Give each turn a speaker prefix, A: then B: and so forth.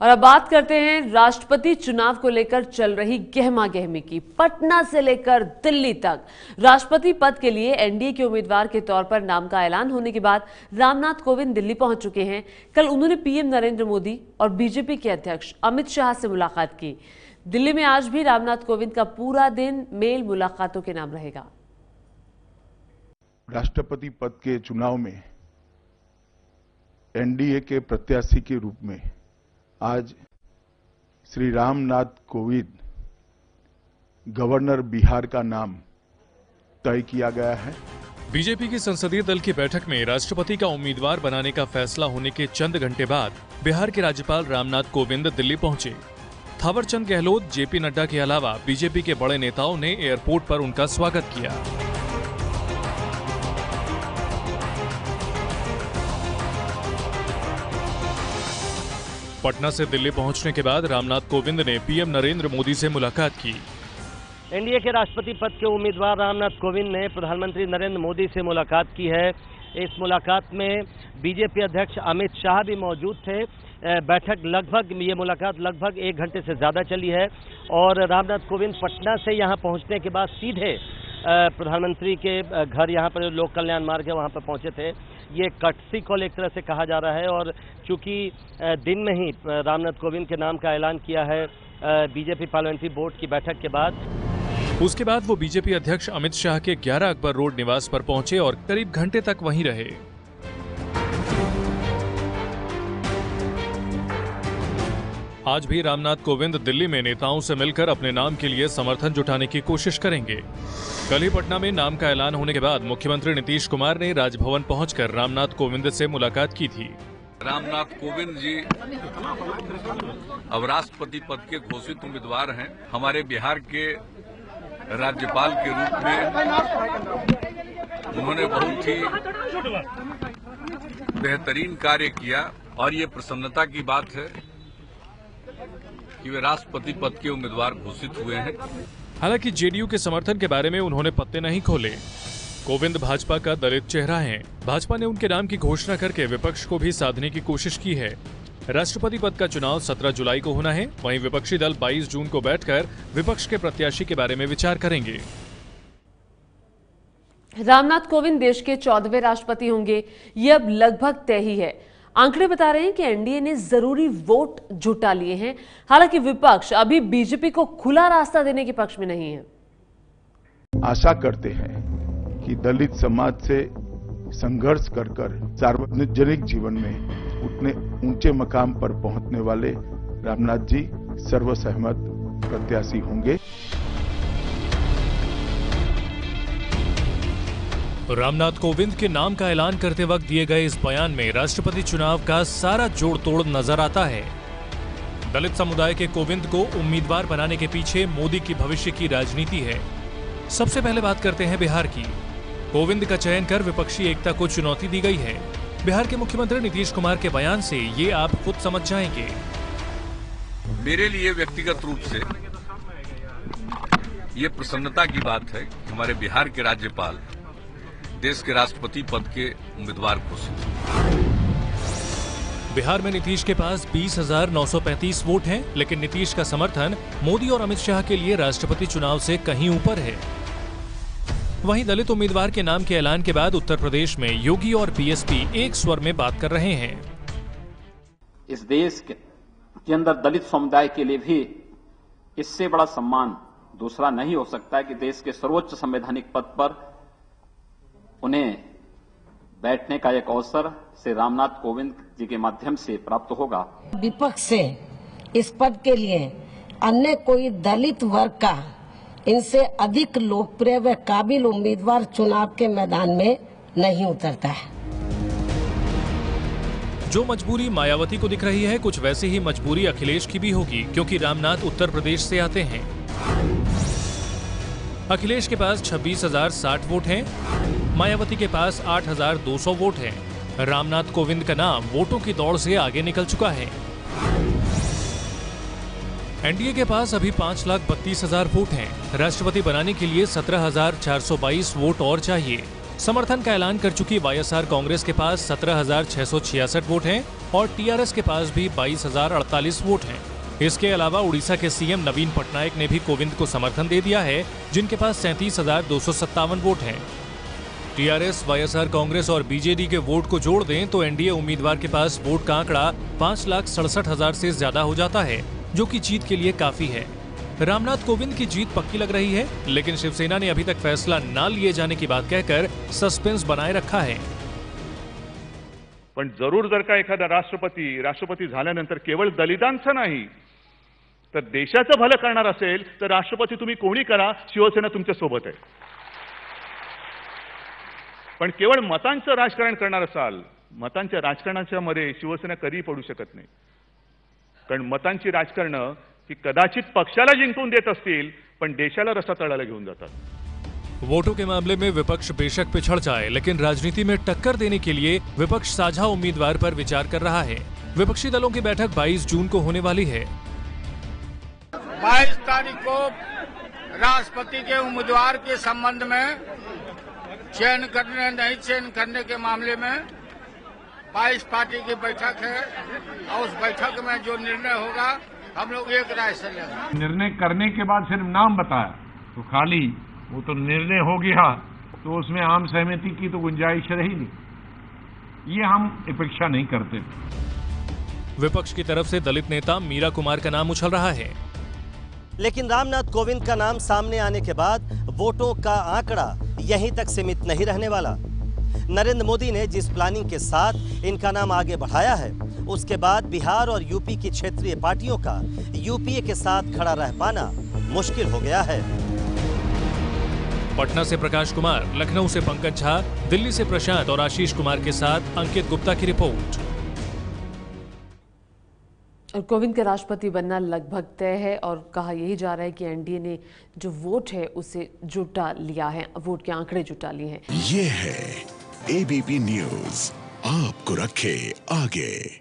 A: और अब बात करते हैं राष्ट्रपति चुनाव को लेकर चल रही गहमागहमी की। पटना से लेकर दिल्ली तक राष्ट्रपति पद के लिए एनडीए के उम्मीदवार के तौर पर नाम का ऐलान होने के बाद रामनाथ कोविंद दिल्ली पहुंच चुके हैं। कल उन्होंने पीएम नरेंद्र मोदी और बीजेपी के अध्यक्ष अमित शाह से मुलाकात की। दिल्ली में आज भी रामनाथ कोविंद का पूरा दिन मेल मुलाकातों के नाम रहेगा।
B: राष्ट्रपति पद के चुनाव में एनडीए के प्रत्याशी के रूप में आज श्री रामनाथ कोविंद गवर्नर बिहार का नाम तय किया गया है।
C: बीजेपी की संसदीय दल की बैठक में राष्ट्रपति का उम्मीदवार बनाने का फैसला होने के चंद घंटे बाद बिहार के राज्यपाल रामनाथ कोविंद दिल्ली पहुंचे। थावरचंद गहलोत, जेपी नड्डा के अलावा बीजेपी के बड़े नेताओं ने एयरपोर्ट पर उनका स्वागत किया। पटना से दिल्ली पहुंचने के बाद रामनाथ कोविंद ने पीएम नरेंद्र मोदी से मुलाकात की।
D: एनडीए के राष्ट्रपति पद के उम्मीदवार रामनाथ कोविंद ने प्रधानमंत्री नरेंद्र मोदी से मुलाकात की है। इस मुलाकात में बीजेपी अध्यक्ष अमित शाह भी मौजूद थे। ये मुलाकात लगभग 1 घंटे से ज़्यादा चली है और रामनाथ कोविंद पटना से यहाँ पहुँचने के बाद सीधे प्रधानमंत्री के घर, यहाँ पर लोक कल्याण मार्ग है, वहाँ पर पहुँचे थे। ये कर्टसी कॉल एक तरह से कहा जा रहा है और चूंकि दिन में ही रामनाथ कोविंद के नाम का ऐलान किया है बीजेपी पार्लियामेंट्री बोर्ड की बैठक के बाद,
C: उसके बाद वो बीजेपी अध्यक्ष अमित शाह के 11 अकबर रोड निवास पर पहुंचे और करीब घंटे तक वहीं रहे। आज भी रामनाथ कोविंद दिल्ली में नेताओं से मिलकर अपने नाम के लिए समर्थन जुटाने की कोशिश करेंगे। कल ही पटना में नाम का ऐलान होने के बाद मुख्यमंत्री नीतीश कुमार ने राजभवन पहुंचकर रामनाथ कोविंद से मुलाकात की थी।
E: रामनाथ कोविंद जी अब राष्ट्रपति पद के घोषित उम्मीदवार हैं। हमारे बिहार के राज्यपाल के रूप में उन्होंने बहुत ही बेहतरीन कार्य किया और ये प्रसन्नता की बात है कि वे राष्ट्रपति पद के उम्मीदवार घोषित हुए हैं।
C: हालांकि जेडीयू के समर्थन के बारे में उन्होंने पत्ते नहीं खोले। कोविंद भाजपा का दलित चेहरा हैं। भाजपा ने उनके नाम की घोषणा करके विपक्ष को भी साधने की कोशिश की है। राष्ट्रपति पद का चुनाव 17 जुलाई को होना है। वहीं विपक्षी दल 22 जून को बैठकर विपक्ष के प्रत्याशी के बारे में विचार करेंगे।
A: रामनाथ कोविंद देश के 14वें राष्ट्रपति होंगे, ये अब लगभग तय ही है। आंकड़े बता रहे हैं कि एनडीए ने जरूरी वोट जुटा लिए हैं। हालांकि विपक्ष अभी बीजेपी को खुला रास्ता देने के पक्ष में नहीं है।
B: आशा करते हैं कि दलित समाज से संघर्ष कर सार्वजनिक जीवन में उतने ऊंचे मकाम पर पहुंचने वाले रामनाथ जी सर्वसहमत प्रत्याशी होंगे।
C: रामनाथ कोविंद के नाम का ऐलान करते वक्त दिए गए इस बयान में राष्ट्रपति चुनाव का सारा जोड़ तोड़ नजर आता है। दलित समुदाय के कोविंद को उम्मीदवार बनाने के पीछे मोदी की भविष्य की राजनीति है। सबसे पहले बात करते हैं बिहार की। कोविंद का चयन कर विपक्षी एकता को चुनौती दी गई है। बिहार के मुख्यमंत्री नीतीश कुमार के बयान से ये आप खुद समझ जाएंगे।
E: मेरे लिए व्यक्तिगत रूप से ये प्रसन्नता की बात है कि हमारे बिहार के राज्यपाल देश के राष्ट्रपति पद के उम्मीदवार घोषित।
C: बिहार में नीतीश के पास 20,935 वोट हैं, लेकिन नीतीश का समर्थन मोदी और अमित शाह के लिए राष्ट्रपति चुनाव से कहीं ऊपर है। वहीं दलित उम्मीदवार के नाम के ऐलान के बाद उत्तर प्रदेश में योगी और बीएसपी एक स्वर में बात कर रहे हैं।
F: इस देश के अंदर दलित समुदाय के लिए भी इससे बड़ा सम्मान दूसरा नहीं हो सकता है कि देश के सर्वोच्च संवैधानिक पद पर उन्हें बैठने का एक अवसर श्री रामनाथ कोविंद जी के माध्यम से प्राप्त होगा।
G: विपक्ष से इस पद के लिए अन्य कोई दलित वर्ग का इनसे अधिक लोकप्रिय व काबिल उम्मीदवार चुनाव के मैदान में नहीं उतरता है।
C: जो मजबूरी मायावती को दिख रही है, कुछ वैसी ही मजबूरी अखिलेश की भी होगी, क्योंकि रामनाथ उत्तर प्रदेश से आते हैं। अखिलेश के पास 26,060 वोट हैं, मायावती के पास 8,200 वोट हैं। रामनाथ कोविंद का नाम वोटों की दौड़ से आगे निकल चुका है। एनडीए के पास अभी 5,32,000 वोट हैं। राष्ट्रपति बनाने के लिए 17,422 वोट और चाहिए। समर्थन का ऐलान कर चुकी वाईएसआर कांग्रेस के पास 17,666 वोट हैं और टीआरएस के पास भी 22,048 वोट हैं। इसके अलावा उड़ीसा के सीएम नवीन पटनायक ने भी कोविंद को समर्थन दे दिया है, जिनके पास 37,257 वोट हैं। टीआरएस, वाईएसआर कांग्रेस और बीजेडी के वोट को जोड़ दें तो एनडीए उम्मीदवार के पास वोट का आंकड़ा 5,67,000 से ज्यादा हो जाता है, जो कि जीत के लिए काफी है। रामनाथ कोविंद की जीत पक्की लग रही है, लेकिन शिवसेना ने अभी तक फैसला न लिए जाने की बात कहकर सस्पेंस बनाए रखा है।
H: पण जरूर जर का एखादा राष्ट्रपती झाल्यानंतर केवळ दलितांचं नाही तर देशाचं भलं करणार असेल तर राष्ट्रपती तुम्ही कोणी करा, शिवसेना तुमच्या सोबत आहे। पण केवळ मतांचं राजकारण करणार असाल, मतांच्या राजकारणाच्या मध्ये शिवसेना कधी पडू शकत नाही। कारण मतांची राजकारण ही कदाचित पक्षाला जिंकून देत असतील, पण देशाला रस्ता तळाला घेऊन जातात।
C: वोटों के मामले में विपक्ष बेशक पिछड़ जाए, लेकिन राजनीति में टक्कर देने के लिए विपक्ष साझा उम्मीदवार पर विचार कर रहा है। विपक्षी दलों की बैठक 22 जून को होने वाली है।
I: 22 तारीख को राष्ट्रपति के उम्मीदवार के संबंध में चयन करने नहीं चयन करने के मामले में 22 पार्टी की बैठक है और उस बैठक में जो निर्णय होगा हम लोग एक राय से लेंगे।
J: निर्णय करने के बाद सिर्फ नाम बताया तो खाली वो तो निर्णय हो गया, तो उसमें आम सहमति की तो गुंजाइश रही नहीं। ये हम अपेक्षा नहीं करते।
C: विपक्ष की तरफ से दलित नेता मीरा कुमार का नाम उछल रहा है,
K: लेकिन रामनाथ कोविंद का नाम सामने आने के बाद वोटों का आंकड़ा यहीं तक सीमित नहीं रहने वाला। नरेंद्र मोदी ने जिस प्लानिंग के साथ इनका नाम आगे बढ़ाया है, उसके बाद बिहार और यूपी की क्षेत्रीय पार्टियों का यूपीए के साथ खड़ा रह पाना मुश्किल हो गया है।
C: पटना से प्रकाश कुमार, लखनऊ से पंकज झा, दिल्ली से प्रशांत और आशीष कुमार के साथ अंकित गुप्ता की रिपोर्ट।
A: और कोविंद का राष्ट्रपति बनना लगभग तय है और कहा यही जा रहा है कि एनडीए ने जो वोट है उसे जुटा लिया है, वोट के आंकड़े जुटा लिए हैं।
L: ये है एबीपी न्यूज़, आपको रखे आगे।